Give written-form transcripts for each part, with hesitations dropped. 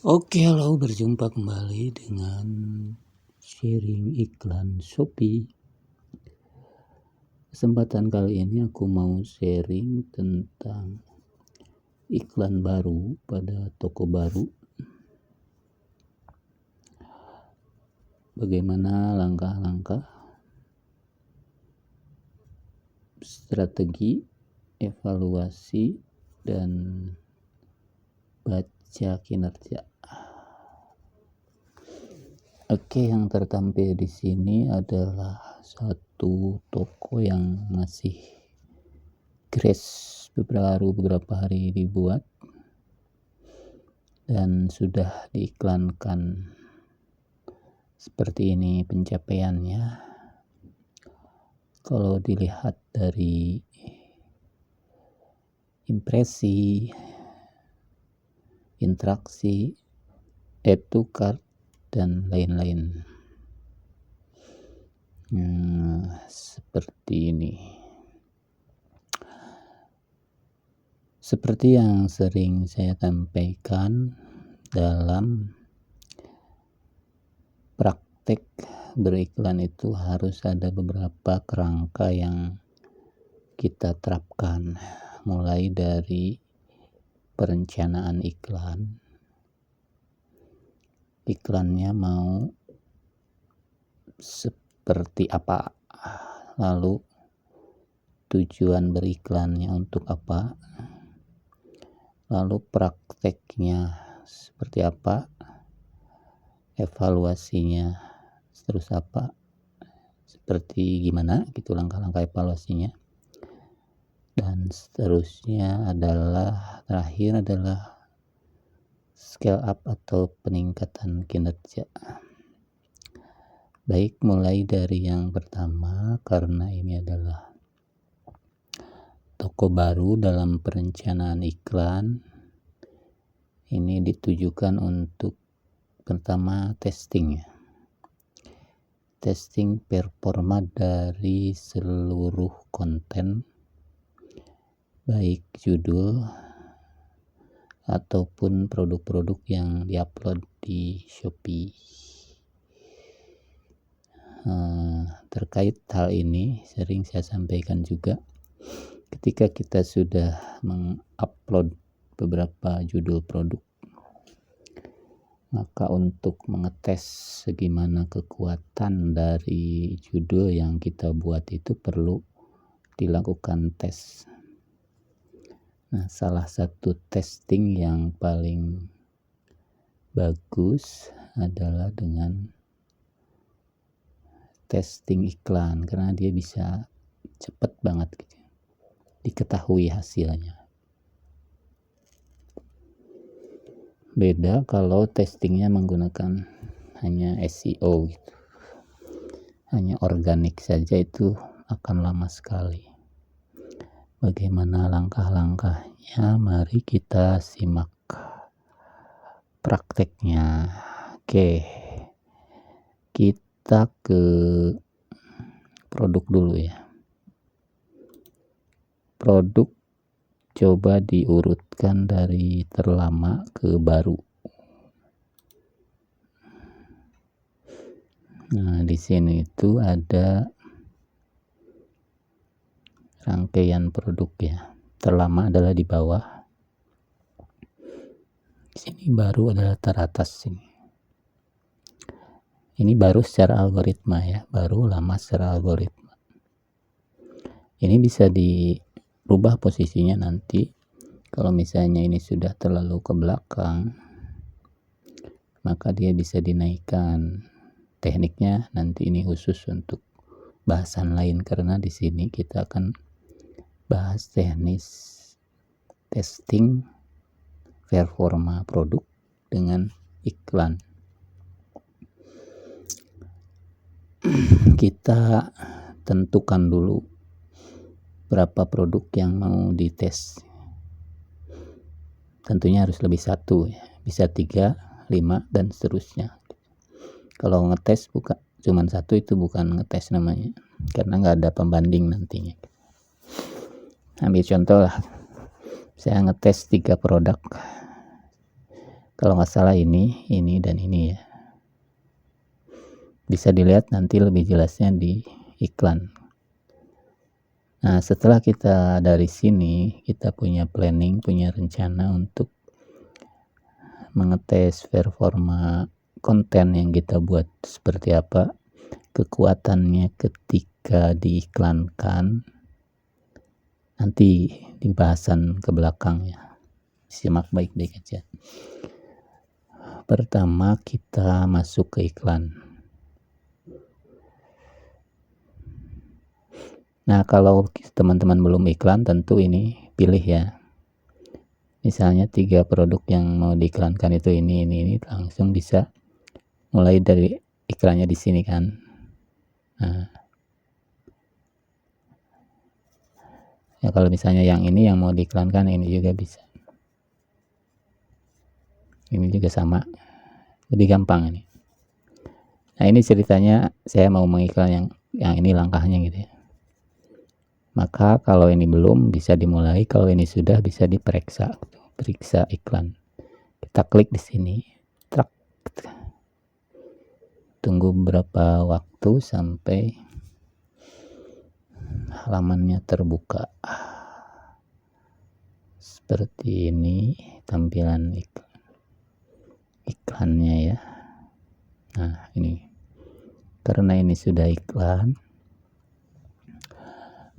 Oke, halo, berjumpa kembali dengan sharing iklan Shopee. Kesempatan kali ini aku mau sharing tentang iklan baru pada toko baru. Bagaimana langkah-langkah, strategi, evaluasi, dan baca kinerja. Oke, yang tertampil di sini adalah satu toko yang masih grace beberapa hari dibuat dan sudah diiklankan. Seperti ini pencapaiannya. Kalau dilihat dari impresi, interaksi, add to cart, dan lain-lain. Seperti ini. Seperti yang sering saya sampaikan dalam praktek beriklan itu harus ada beberapa kerangka yang kita terapkan, mulai dari perencanaan iklannya mau seperti apa, lalu tujuan beriklannya untuk apa, lalu prakteknya seperti apa, evaluasinya terus apa, seperti gimana gitu langkah-langkah evaluasinya, dan seterusnya terakhir adalah scale up atau peningkatan kinerja. Baik, mulai dari yang pertama, karena ini adalah toko baru dalam perencanaan iklan, ini ditujukan untuk pertama testing performa dari seluruh konten, baik judul ataupun produk-produk yang diupload di Shopee. Terkait hal ini sering saya sampaikan juga, ketika kita sudah mengupload beberapa judul produk, maka untuk mengetes bagaimana kekuatan dari judul yang kita buat itu perlu dilakukan tes. Nah, salah satu testing yang paling bagus adalah dengan testing iklan, karena dia bisa cepat banget gitu, diketahui hasilnya. Beda kalau testingnya menggunakan hanya SEO gitu, hanya organik saja, itu akan lama sekali. Bagaimana langkah-langkahnya? Mari kita simak prakteknya. Oke, kita ke produk dulu ya. Produk coba diurutkan dari terlama ke baru. Nah, di sini itu ada rangkaian produk ya. Terlama adalah di bawah. Di sini baru adalah teratas sini. Ini baru secara algoritma ya, baru lama secara algoritma. Ini bisa dirubah posisinya nanti. Kalau misalnya ini sudah terlalu ke belakang, maka dia bisa dinaikkan. Tekniknya nanti ini khusus untuk bahasan lain, karena di sini kita akan bahas teknis testing performa produk dengan iklan. Kita tentukan dulu berapa produk yang mau dites. Tentunya harus lebih satu ya, bisa 3, 5 dan seterusnya. Kalau ngetes bukan cuman satu, itu bukan ngetes namanya, karena nggak ada pembanding nantinya. Ambil contoh lah, saya ngetes 3 produk, Kalau nggak salah ini dan ini ya. Bisa dilihat nanti lebih jelasnya di iklan. Nah, setelah kita dari sini, kita punya planning, punya rencana untuk mengetes performa konten yang kita buat seperti apa, kekuatannya ketika diiklankan. Nanti di bahasan ke belakangnya, simak baik-baik aja. Pertama kita masuk ke iklan. Nah, kalau teman-teman belum iklan, tentu ini pilih ya. Misalnya 3 produk yang mau diiklankan itu ini, langsung bisa mulai dari iklannya di sini kan. Nah, ya kalau misalnya yang ini yang mau diiklankan, ini juga bisa. Ini juga sama, lebih gampang ini. Nah, ini ceritanya saya mau mengiklan yang ini langkahnya gitu ya. Maka kalau ini belum bisa dimulai, kalau ini sudah bisa diperiksa, periksa iklan. Kita klik di sini, trak. Tunggu beberapa waktu sampai halamannya terbuka. Seperti ini tampilan iklannya ya. Nah, ini karena ini sudah iklan,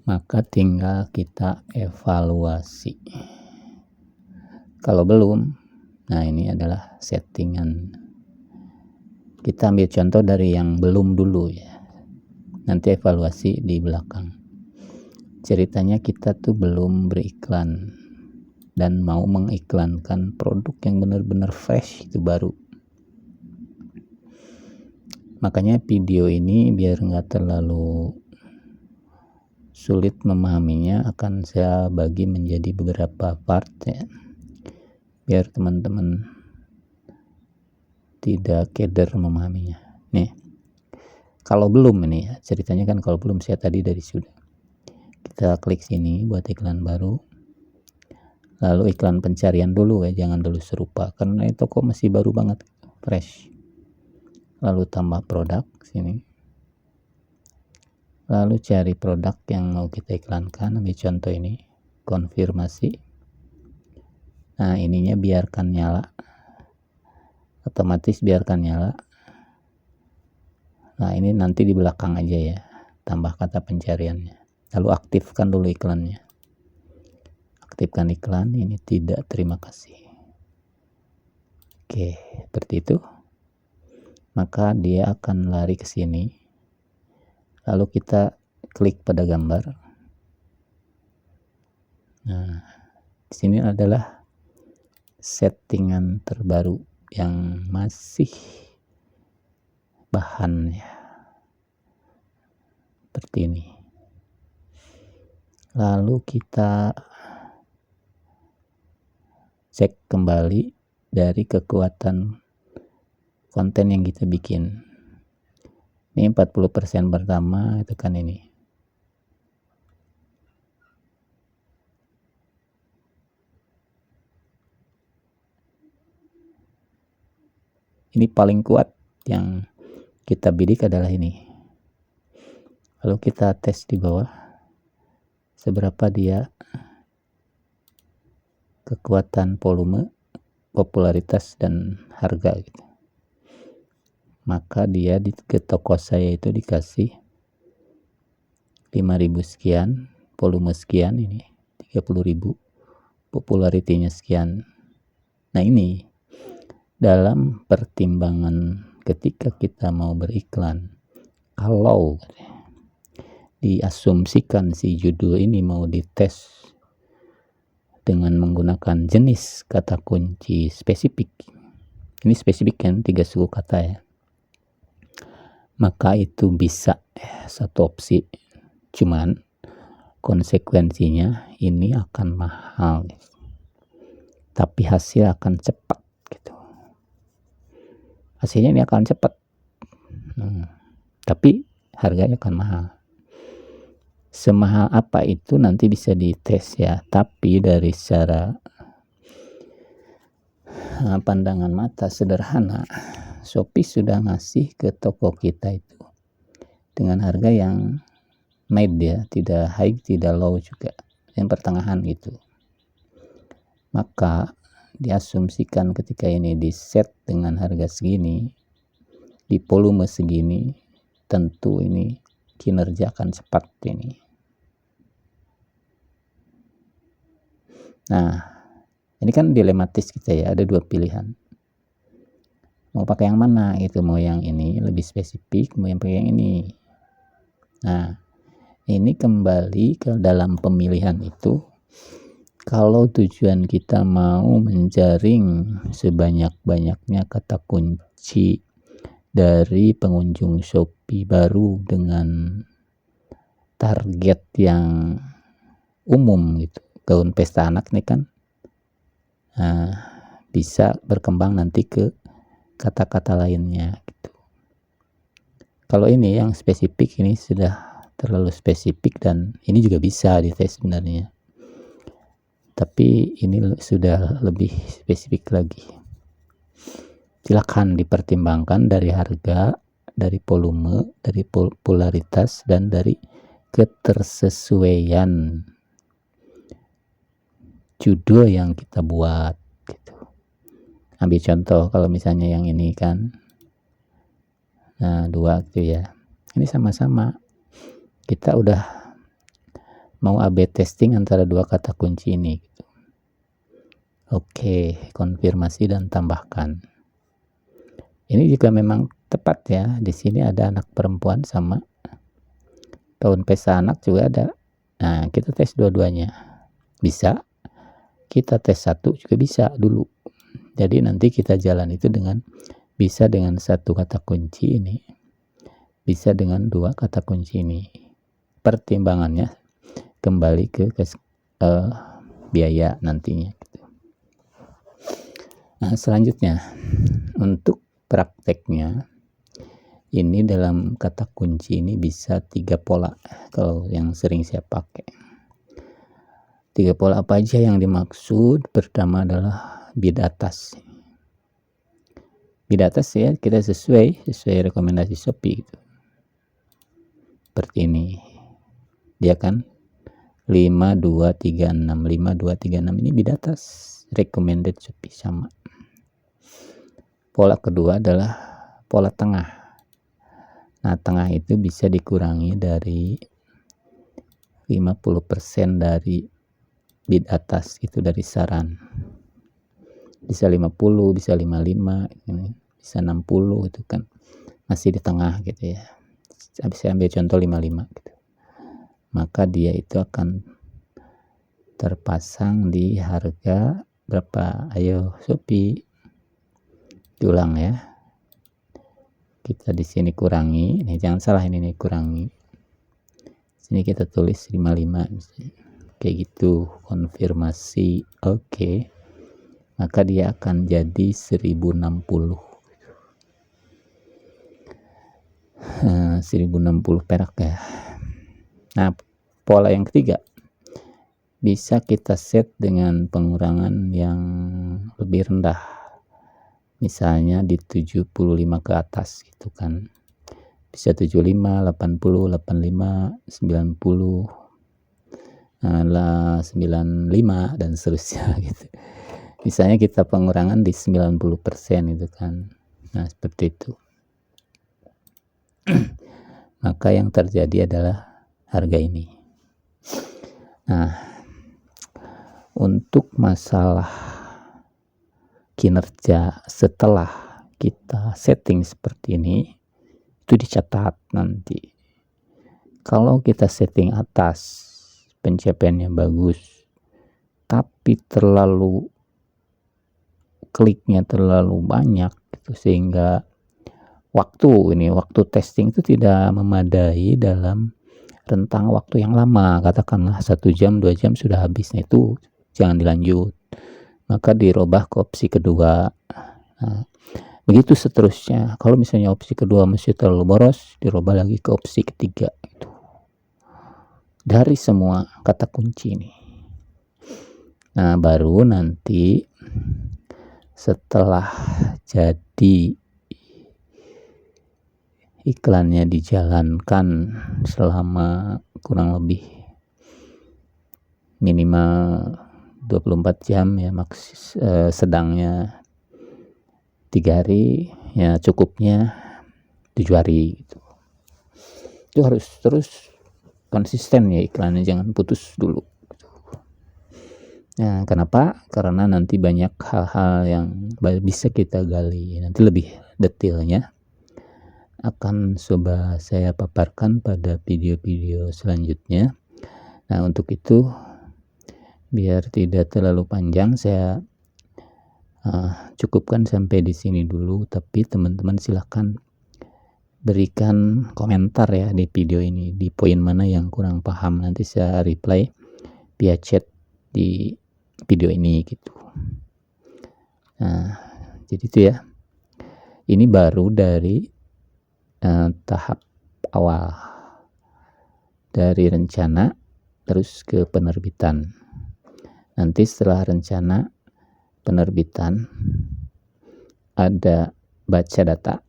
maka tinggal kita evaluasi. Kalau belum, nah ini adalah settingan. Kita ambil contoh dari yang belum dulu ya. Nanti evaluasi di belakang. Ceritanya kita tuh belum beriklan dan mau mengiklankan produk yang benar-benar fresh, itu baru. Makanya video ini biar nggak terlalu sulit memahaminya, akan saya bagi menjadi beberapa part ya, biar teman-teman tidak keder memahaminya. Nih, kalau belum ini ya, ceritanya kan kalau belum saya tadi dari sudah. Kita klik sini buat iklan baru. Lalu iklan pencarian dulu ya, jangan dulu serupa karena itu kok masih baru banget, fresh. Lalu tambah produk sini. Lalu cari produk yang mau kita iklankan, ambil contoh ini, konfirmasi. Nah, ininya biarkan nyala, otomatis biarkan nyala. Nah, ini nanti di belakang aja ya, tambah kata pencariannya. Lalu aktifkan dulu iklannya. Aktifkan iklan, ini tidak, terima kasih. Oke, seperti itu. Maka dia akan lari ke sini. Lalu kita klik pada gambar. Nah, di sini adalah settingan terbaru yang masih bahannya seperti ini. Lalu kita cek kembali dari kekuatan konten yang kita bikin. Ini 40% pertama itu kan ini. Ini paling kuat yang kita bidik adalah ini. Lalu kita tes di bawah seberapa dia kekuatan volume, popularitas dan harga gitu. Maka dia ke toko saya itu dikasih 5.000 sekian, volume sekian, ini 30.000, popularitinya sekian. Nah, ini dalam pertimbangan ketika kita mau beriklan, kalau diasumsikan si judul ini mau dites dengan menggunakan jenis kata kunci spesifik, ini spesifik kan 3 suku kata ya, maka itu bisa satu opsi. Cuman konsekuensinya ini akan mahal, tapi hasil akan cepat gitu. Hasilnya ini akan cepat, tapi harganya akan mahal. Semahal apa itu nanti bisa dites ya, tapi dari secara pandangan mata sederhana, Shopee sudah ngasih ke toko kita itu dengan harga yang mid ya, tidak high tidak low juga, yang pertengahan gitu. Maka diasumsikan ketika ini di set dengan harga segini, di volume segini, tentu ini kinerja akan cepat ini. Nah, ini kan dilematis kita ya, ada dua pilihan. Mau pakai yang mana gitu, mau yang ini lebih spesifik, mau yang pakai yang ini. Nah, ini kembali ke dalam pemilihan itu. Kalau tujuan kita mau menjaring sebanyak-banyaknya kata kunci dari pengunjung Shopee baru dengan target yang umum gitu, gaun pesta anak nih kan, bisa berkembang nanti ke kata-kata lainnya gitu. Kalau ini yang spesifik, ini sudah terlalu spesifik dan ini juga bisa dites sebenarnya, tapi ini sudah lebih spesifik lagi. Silakan dipertimbangkan dari harga, dari volume, dari popularitas, dan dari ketersesuaian judul yang kita buat gitu. Ambil contoh, kalau misalnya yang ini kan, nah 2 gitu ya, ini sama-sama kita udah mau AB testing antara 2 kata kunci ini gitu. Oke, konfirmasi dan tambahkan. Ini juga memang tepat ya, di sini ada anak perempuan sama gaun pesta anak juga ada. Nah, kita tes dua-duanya, bisa. Kita tes satu juga bisa dulu. Jadi nanti kita jalan itu dengan bisa dengan 1 kata kunci ini, bisa dengan 2 kata kunci ini. Pertimbangannya kembali ke biaya nantinya gitu. Nah, selanjutnya untuk prakteknya ini dalam kata kunci ini bisa 3 pola kalau yang sering saya pakai. 3 pola apa aja yang dimaksud? Pertama adalah bid atas. Bid atas ya, kita sesuai rekomendasi Shopee gitu. Seperti ini. Dia kan 5236 ini bid atas, recommended Shopee sama. Pola kedua adalah pola tengah. Nah, tengah itu bisa dikurangi dari 50% dari bid atas, itu dari saran. Bisa 50, bisa 55, bisa 60 itu kan masih di tengah gitu ya. Saya ambil contoh 55 gitu. Maka dia itu akan terpasang di harga berapa? Ayo Shopee. Diulang ya. Kita di sini kurangi, ini jangan salah ini kurangi. Sini kita tulis 55 misalnya. Kayak gitu, konfirmasi oke. Maka dia akan jadi 1060. 1060 perak ya. Nah, pola yang ketiga bisa kita set dengan pengurangan yang lebih rendah, misalnya di 75 ke atas gitu kan, bisa 75, 80, 85, 90, 95 dan seterusnya gitu. Misalnya kita pengurangan di 90% itu kan. Nah, seperti itu. Maka yang terjadi adalah harga ini. Nah, untuk masalah kinerja setelah kita setting seperti ini, itu dicatat nanti. Kalau kita setting atas, pencapaiannya bagus, tapi terlalu kliknya terlalu banyak gitu, sehingga waktu testing itu tidak memadai dalam rentang waktu yang lama, katakanlah 1 jam 2 jam sudah habis. Nah, itu jangan dilanjut, maka dirubah ke opsi kedua. Nah, begitu seterusnya. Kalau misalnya opsi kedua masih terlalu boros, dirubah lagi ke opsi ketiga gitu. Dari semua kata kunci ini. Nah, baru nanti setelah jadi iklannya dijalankan selama kurang lebih minimal 24 jam ya, sedangnya 3 hari, ya cukupnya 7 hari gitu. Itu harus terus konsisten ya iklannya, jangan putus dulu. Nah, kenapa? Karena nanti banyak hal-hal yang bisa kita gali. Nanti lebih detailnya akan coba saya paparkan pada video-video selanjutnya. Nah, untuk itu biar tidak terlalu panjang, saya cukupkan sampai di sini dulu. Tapi teman-teman silahkan berikan komentar ya di video ini, di poin mana yang kurang paham. Nanti saya reply via chat di video ini gitu. Nah, jadi itu ya. Ini baru dari tahap awal, dari rencana terus ke penerbitan. Nanti setelah rencana, penerbitan, ada baca data,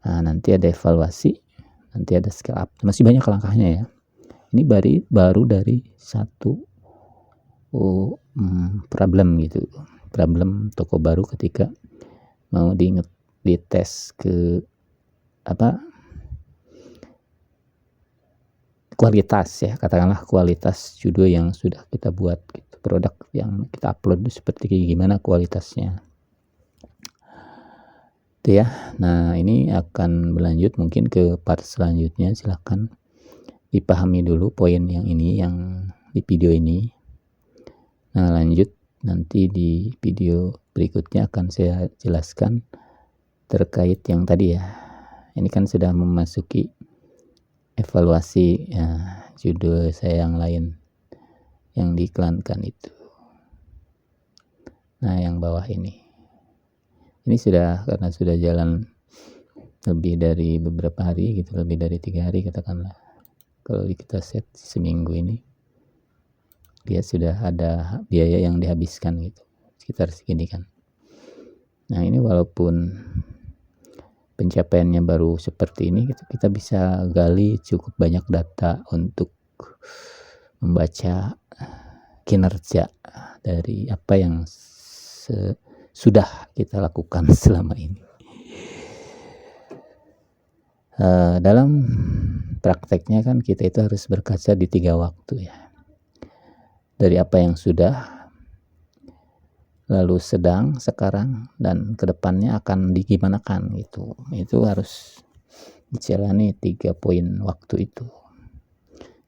nanti ada evaluasi, nanti ada scale up. Masih banyak langkahnya ya. Ini baru dari satu problem gitu, problem toko baru ketika mau dites ke kualitas ya, katakanlah kualitas judul yang sudah kita buat gitu, produk yang kita upload seperti gimana kualitasnya itu ya. Nah, ini akan berlanjut mungkin ke part selanjutnya. Silahkan dipahami dulu poin yang ini, yang di video ini. Nah, lanjut nanti di video berikutnya akan saya jelaskan terkait yang tadi ya. Ini kan sudah memasuki evaluasi ya, judul saya yang lain yang diiklankan itu. Nah, yang bawah ini sudah, karena sudah jalan lebih dari beberapa hari gitu, lebih dari 3 hari katakanlah. Kalau kita set seminggu ini, dia sudah ada biaya yang dihabiskan gitu, sekitar segini kan. Nah, ini walaupun pencapaiannya baru seperti ini gitu, kita bisa gali cukup banyak data untuk membaca kinerja dari apa yang sudah kita lakukan selama ini. Dalam prakteknya kan kita itu harus berkaca di 3 waktu ya, dari apa yang sudah, lalu sedang, sekarang, dan kedepannya akan digimanakan gitu. Itu harus dijalani 3 poin waktu itu.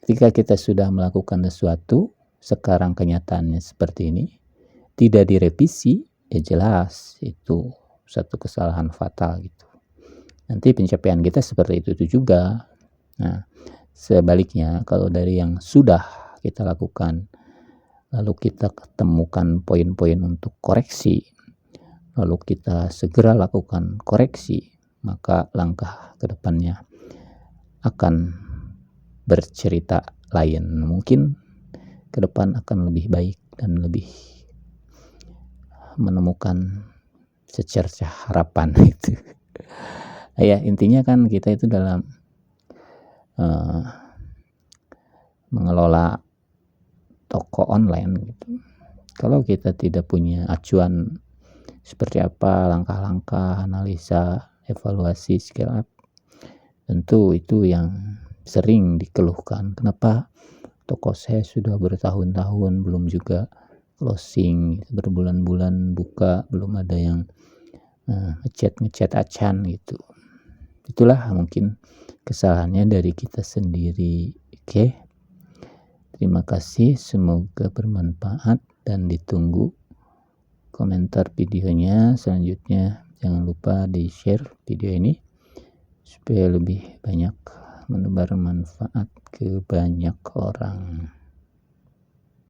Ketika kita sudah melakukan sesuatu, sekarang kenyataannya seperti ini, tidak direvisi, ya jelas itu satu kesalahan fatal gitu. Nanti pencapaian kita seperti itu juga. Nah, sebaliknya kalau dari yang sudah kita lakukan, lalu kita ketemukan poin-poin untuk koreksi, lalu kita segera lakukan koreksi, maka langkah ke depannya akan bercerita lain. Mungkin ke depan akan lebih baik dan lebih menemukan secercah harapan itu. Ya, intinya kan kita itu dalam mengelola toko online gitu. Kalau kita tidak punya acuan seperti apa langkah-langkah, analisa, evaluasi, scale up, tentu itu yang sering dikeluhkan. Kenapa toko saya sudah bertahun-tahun belum juga closing, berbulan-bulan buka belum ada yang ngecat acan gitu. Itulah mungkin kesalahannya dari kita sendiri. Oke. Terima kasih, semoga bermanfaat dan ditunggu komentar videonya selanjutnya. Jangan lupa di-share video ini supaya lebih banyak menebar manfaat ke banyak orang.